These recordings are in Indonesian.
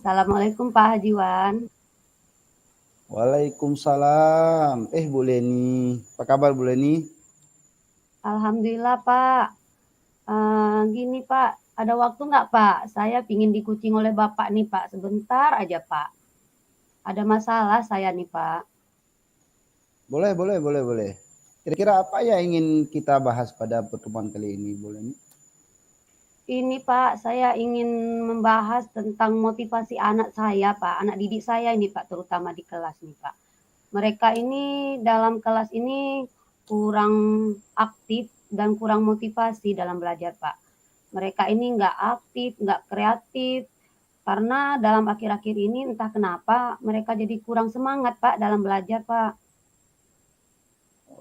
Assalamualaikum Pak Hajiwan. Waalaikumsalam. Bu Leni, apa kabar Bu Leni? Alhamdulillah Pak. Gini Pak, ada waktu nggak Pak? Saya pingin dikucing oleh Bapak nih Pak, sebentar aja Pak. Ada masalah saya nih Pak. Boleh. Kira-kira apa yang ingin kita bahas pada pertemuan kali ini Bu Leni? Ini Pak, saya ingin membahas tentang motivasi anak saya Pak, anak didik saya ini Pak, terutama di kelas nih Pak. Mereka ini dalam kelas ini kurang aktif dan kurang motivasi dalam belajar Pak. Mereka ini nggak aktif, nggak kreatif, karena dalam akhir-akhir ini entah kenapa mereka jadi kurang semangat Pak dalam belajar Pak.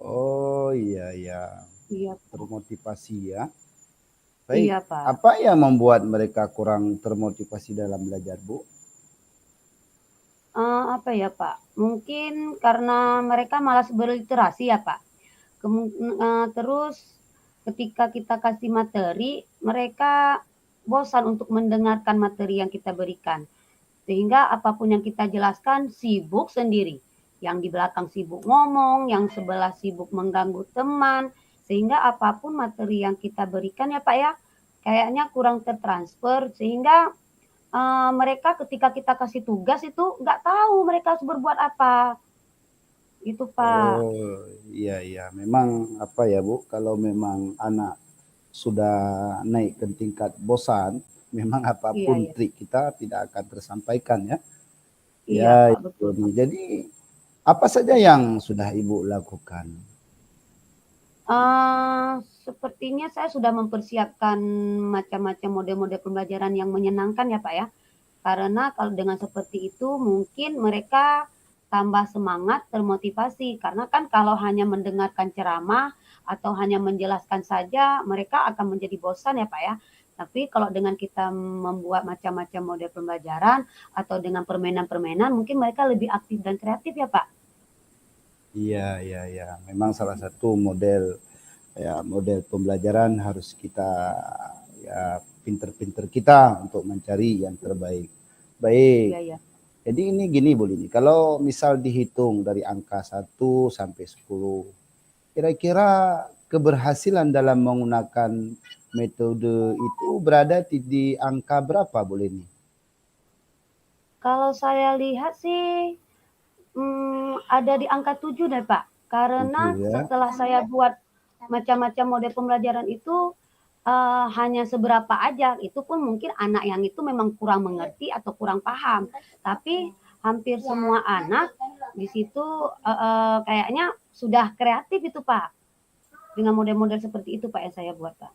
Oh iya, Iya, termotivasi ya. Baik, iya Pak. apa yang membuat mereka kurang termotivasi dalam belajar Bu? Apa ya Pak? Mungkin karena mereka malas berliterasi ya Pak. Terus ketika kita kasih materi, mereka bosan untuk mendengarkan materi yang kita berikan. Sehingga apapun yang kita jelaskan sibuk sendiri. Yang di belakang sibuk ngomong, yang sebelah sibuk mengganggu teman. Sehingga apapun materi yang kita berikan ya Pak ya, kayaknya kurang tertransfer. Sehingga mereka ketika kita kasih tugas itu nggak tahu mereka harus berbuat apa. Itu Pak. Oh iya, memang apa ya Bu, kalau memang anak sudah naik ke tingkat bosan, memang Iya, apapun iya. trik kita tidak akan tersampaikan ya. Iya Ya, Pak, itu betul Pak. nih. Jadi apa saja yang sudah Ibu lakukan? Sepertinya saya sudah mempersiapkan macam-macam model-model pembelajaran yang menyenangkan ya Pak ya. Karena kalau dengan seperti itu mungkin mereka tambah semangat, termotivasi. Karena kan kalau hanya mendengarkan ceramah atau hanya menjelaskan saja, mereka akan menjadi bosan ya Pak ya. Tapi kalau dengan kita membuat macam-macam model pembelajaran atau dengan permainan-permainan, mungkin mereka lebih aktif dan kreatif ya Pak. Iya. Memang salah satu model pembelajaran harus kita ya pinter-pinter kita untuk mencari yang terbaik. Baik. Iya, iya. Jadi ini gini Bu Lini, kalau misal dihitung dari angka 1 sampai 10, kira-kira keberhasilan dalam menggunakan metode itu berada di angka berapa Bu Lini? Kalau saya lihat sih ada di angka 7 deh Pak. Karena 7 ya. setelah saya buat macam-macam model pembelajaran itu hanya seberapa aja. Itu pun mungkin anak yang itu memang kurang mengerti atau kurang paham. Tapi hampir semua anak di situ kayaknya sudah kreatif itu Pak. Dengan model-model seperti itu Pak yang saya buat Pak.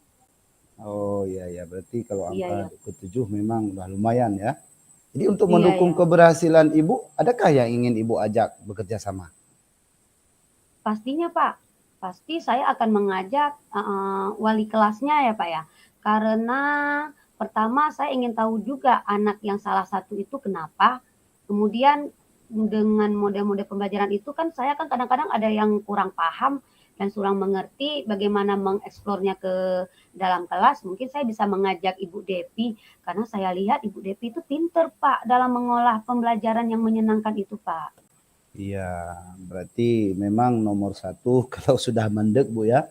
Oh iya, berarti kalau Iya, angka iya. ke-7 memang udah lumayan ya. Jadi untuk Iya, mendukung iya. keberhasilan Ibu, adakah yang ingin Ibu ajak bekerja sama? Pastinya Pak, pasti saya akan mengajak wali kelasnya ya Pak ya. Karena pertama saya ingin tahu juga anak yang salah satu itu kenapa. Kemudian dengan model-model pembelajaran itu kan saya kan kadang-kadang ada yang kurang paham dan kurang mengerti bagaimana mengeksplornya ke dalam kelas. Mungkin saya bisa mengajak Ibu Devi karena saya lihat Ibu Devi itu pinter Pak dalam mengolah pembelajaran yang menyenangkan itu Pak. Iya, berarti memang nomor 1 kalau sudah mendek Bu ya.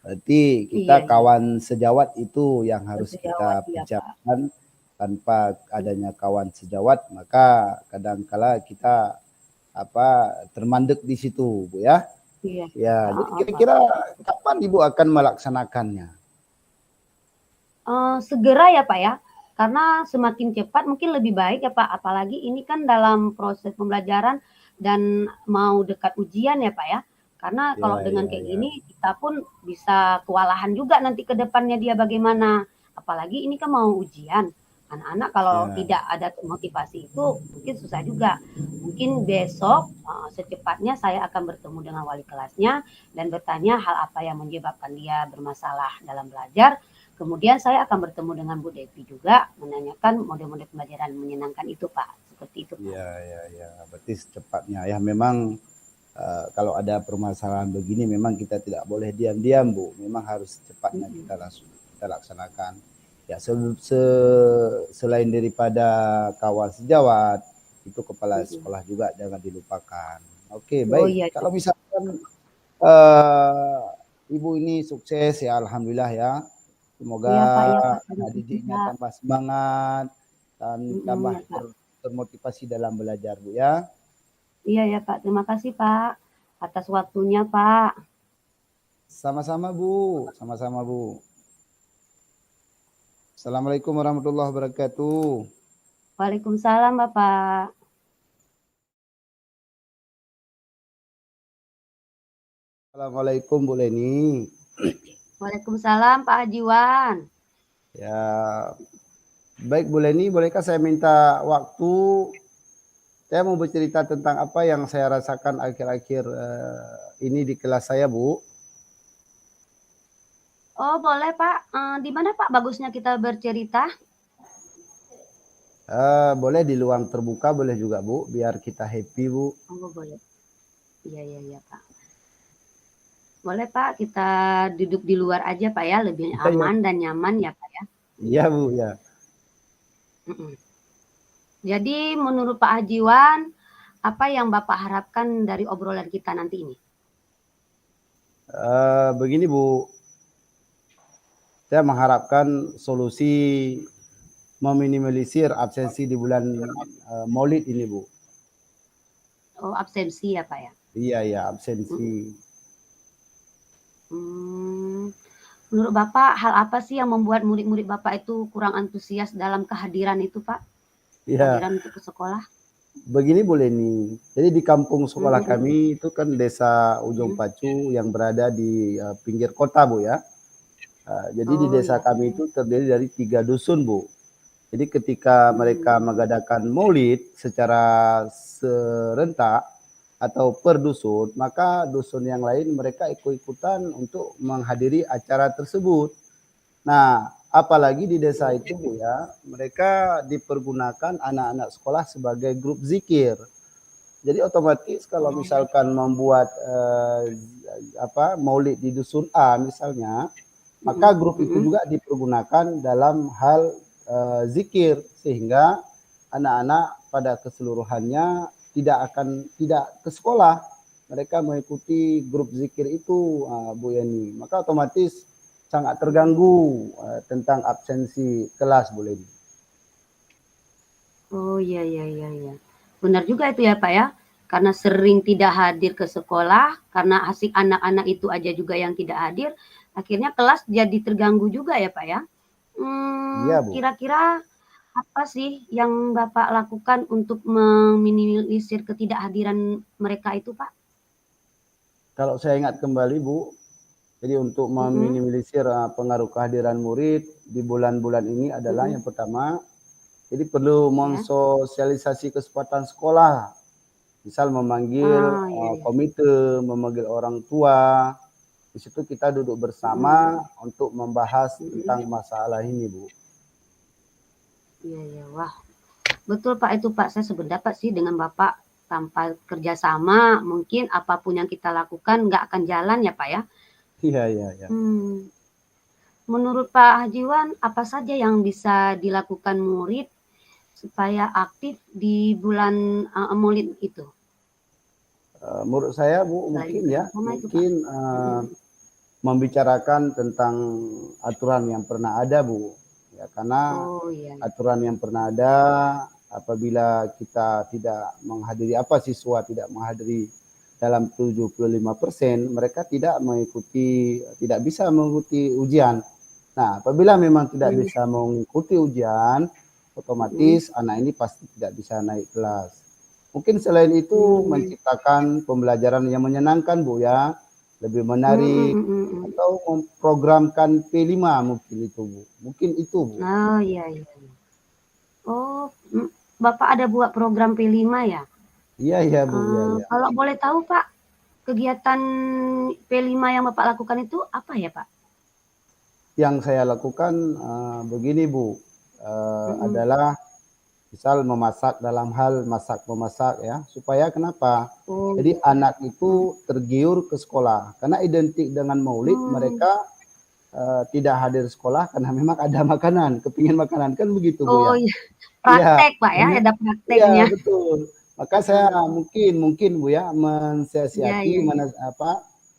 Berarti kita Iya, iya. kawan sejawat itu yang harus kita Sejawat ya Pak. pijamkan. Tanpa adanya kawan sejawat, maka kadangkala kita termandek di situ Bu ya. Iya. Ya, jadi Heeh, Pak. kira-kira kapan Ibu akan melaksanakannya? Segera ya, Pak, ya. Karena semakin cepat mungkin lebih baik ya, Pak. Apalagi ini kan dalam proses pembelajaran dan mau dekat ujian ya, Pak, ya. Karena kalau dengan kayak Ya. gini kita pun bisa kewalahan juga nanti ke depannya dia bagaimana. Apalagi ini kan mau ujian. Anak-anak kalau Ya. tidak ada motivasi itu mungkin susah juga. Mungkin besok secepatnya saya akan bertemu dengan wali kelasnya dan bertanya hal apa yang menyebabkan dia bermasalah dalam belajar. Kemudian saya akan bertemu dengan Bu Devi juga menanyakan model-model pembelajaran menyenangkan itu Pak. Seperti itu Pak. Ya. Berarti secepatnya ya memang kalau ada permasalahan begini memang kita tidak boleh diam-diam Bu. Memang harus cepatnya kita langsung kita laksanakan. Ya, selain daripada kawan sejawat, itu kepala sekolah juga jangan dilupakan. Oke, Oh baik. iya, Kalau misalkan Ibu ini sukses ya, alhamdulillah ya. Semoga iya Pak, terima anak kasih didiknya Pak. tambah semangat dan tambah Ya Pak. termotivasi dalam belajar, Bu ya. Iya ya Pak, terima kasih Pak atas waktunya Pak. Sama-sama Bu, sama-sama Bu. Assalamualaikum warahmatullahi wabarakatuh. Waalaikumsalam Bapak. Assalamualaikum Bu Leni. Waalaikumsalam Pak Hajiwan. Ya, baik Bu Leni, bolehkah saya minta waktu? Saya mau bercerita tentang apa yang saya rasakan akhir-akhir ini di kelas saya, Bu. Oh boleh Pak, di mana Pak bagusnya kita bercerita? Boleh di luang terbuka, boleh juga Bu, biar kita happy Bu. Oh boleh. Iya Pak. Boleh Pak, kita duduk di luar aja Pak ya, lebih aman dan nyaman ya Pak ya. Iya Bu, ya. Jadi menurut Pak Hajiwan, apa yang Bapak harapkan dari obrolan kita nanti ini? Begini Bu, saya mengharapkan solusi meminimalisir absensi di bulan Maulid ini Bu. Oh absensi ya Pak ya? Iya, absensi. Menurut Bapak, hal apa sih yang membuat murid-murid Bapak itu kurang antusias dalam kehadiran itu Pak? Iya. Kehadiran untuk ke sekolah? Begini Bu Leni, jadi di kampung sekolah kami itu kan desa Ujung Pacu yang berada di pinggir kota Bu ya. Jadi di desa kami itu terdiri dari 3 dusun Bu. Jadi ketika mereka mengadakan maulid secara serentak atau per dusun, maka dusun yang lain mereka ikut-ikutan untuk menghadiri acara tersebut. Nah, apalagi di desa itu Bu ya, mereka dipergunakan anak-anak sekolah sebagai grup zikir. Jadi otomatis kalau misalkan membuat maulid di dusun A misalnya, maka grup itu juga dipergunakan dalam hal zikir, sehingga anak-anak pada keseluruhannya tidak ke sekolah, mereka mengikuti grup zikir itu Bu Yani, maka otomatis sangat terganggu tentang absensi kelas Bu Leni. Oh iya. Benar juga itu ya Pak ya, karena sering tidak hadir ke sekolah, karena asik anak-anak itu aja juga yang tidak hadir, akhirnya kelas jadi terganggu juga ya Pak ya. Iya Bu. Kira-kira apa sih yang Bapak lakukan untuk meminimalisir ketidakhadiran mereka itu Pak? Kalau saya ingat kembali Bu, jadi untuk meminimalisir pengaruh kehadiran murid di bulan-bulan ini adalah yang pertama, jadi perlu mensosialisasi kesempatan sekolah. Misal memanggil komite, memanggil orang tua. Di situ kita duduk bersama untuk membahas tentang masalah ini, Bu. Iya, wah. Betul Pak, itu Pak, saya sependapat sih dengan Bapak. Tanpa kerjasama, mungkin apapun yang kita lakukan nggak akan jalan ya Pak ya. Iya. Menurut Pak Hajiwan, apa saja yang bisa dilakukan murid supaya aktif di bulan Maulid itu? Menurut saya Bu, mungkin membicarakan tentang aturan yang pernah ada Bu. Ya, karena aturan yang pernah ada, apabila kita tidak menghadiri siswa tidak menghadiri dalam 75%, mereka tidak bisa mengikuti ujian. Nah, apabila memang tidak bisa mengikuti ujian, otomatis anak ini pasti tidak bisa naik kelas. Mungkin selain itu menciptakan pembelajaran yang menyenangkan Bu ya, lebih menarik, atau memprogramkan P5 mungkin itu Bu. Mungkin itu Bu. Oh iya. Oh, Bapak ada buat program P5 ya? Iya Bu. Iya. Kalau boleh tahu Pak, kegiatan P5 yang Bapak lakukan itu apa ya Pak? Yang saya lakukan begini Bu, adalah misal memasak, dalam hal memasak ya, supaya kenapa? Jadi anak itu tergiur ke sekolah, karena identik dengan maulid, mereka tidak hadir sekolah karena memang ada makanan, kepingin makanan, kan begitu Bu Oh ya? iya, Iya, praktek Pak ya, hanya ada iya prakteknya. betul. Maka saya Heeh. mungkin Bu ya, Iya iya mensiasati iya.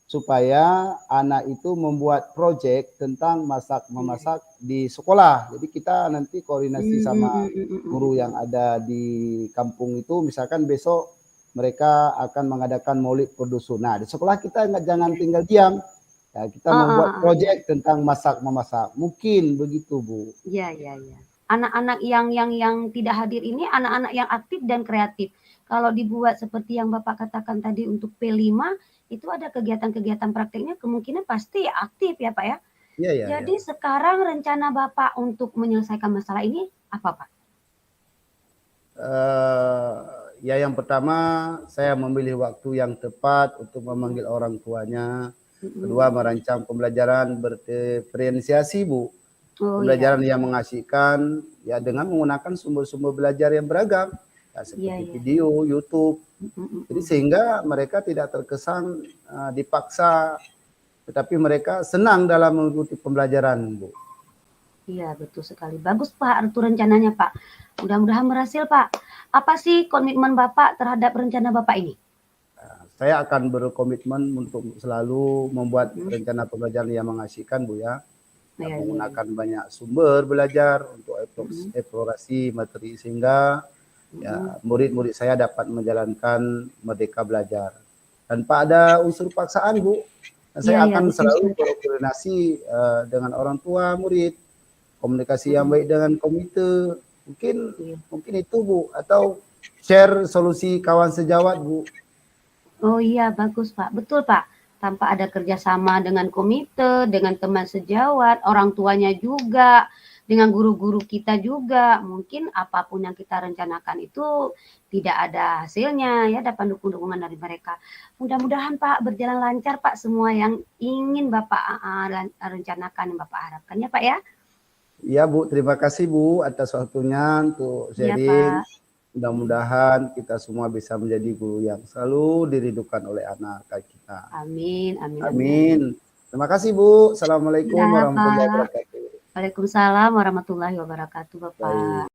supaya anak itu membuat project tentang Iya. masak-memasak di sekolah. Jadi kita nanti koordinasi Mmm, sama mhm mhm guru mhm. yang ada di kampung itu, misalkan besok mereka akan mengadakan maulid perdusun. Nah, di sekolah kita jangan Iya. tinggal diam, ya kita Heeh membuat heeh, iya. project tentang masak-memasak. Mungkin begitu, Bu. Iya iya iya. Anak-anak yang tidak hadir ini anak-anak yang aktif dan kreatif. Kalau dibuat seperti yang Bapak katakan tadi untuk P5, itu ada kegiatan-kegiatan prakteknya kemungkinan pasti aktif ya, Pak, ya. Iya iya iya. Jadi sekarang rencana Bapak untuk menyelesaikan masalah ini apa, Pak? Eh, ya yang pertama saya memilih waktu yang tepat untuk Mhm, memanggil orang tuanya. mhm Kedua mhm. merancang pembelajaran berdiferensiasi Bu. Oh iya, Pembelajaran yang mengasihkan ya dengan menggunakan sumber-sumber belajar yang beragam. Ya, iya seperti iya iya. video, YouTube. Mhm Jadi mhm. sehingga mereka tidak terkesan dipaksa, tetapi mereka senang dalam mengikuti pembelajaran Bu. Iya, betul sekali. Bagus, Pak, itu rencananya, Pak. Mudah-mudahan berhasil, Pak. Apa sih komitmen Bapak terhadap rencana Bapak ini? Saya akan berkomitmen untuk selalu membuat Mhm. rencana pembelajaran yang mengasihkan Bu ya. Ya, Iya iya iya. menggunakan banyak sumber belajar untuk Mhm eksplorasi materi sehingga mhm. ya murid-murid saya dapat menjalankan merdeka belajar. Tanpa ada unsur paksaan Bu, dan Iya saya iya, akan betul selalu sekali. berkoordinasi dengan orang tua murid, komunikasi yang Mhm, baik dengan komite. Mungkin iya. mungkin itu Bu, atau share solusi kawan sejawat Bu. Oh iya, bagus, Pak. Betul, Pak. Tanpa ada kerjasama dengan komite, dengan teman sejawat, orang tuanya juga, dengan guru-guru kita juga, mungkin apapun yang kita rencanakan itu tidak ada hasilnya ya, dapat dukungan dari mereka. Mudah-mudahan Pak berjalan lancar Pak semua yang ingin Bapak rencanakan, yang Bapak harapkan ya Pak ya. Iya Bu, terima kasih Bu atas waktunya untuk Iya sharing. Pak. Mm. Mudah-mudahan kita semua bisa menjadi guru yang selalu dirindukan oleh anak kita. Amin, amin, amin, amin. Amin. Terima kasih Bu. Assalamualaikum Ya warahmatullahi Pak. wabarakatuh. Waalaikumsalam warahmatullahi wabarakatuh Bapak. Baik.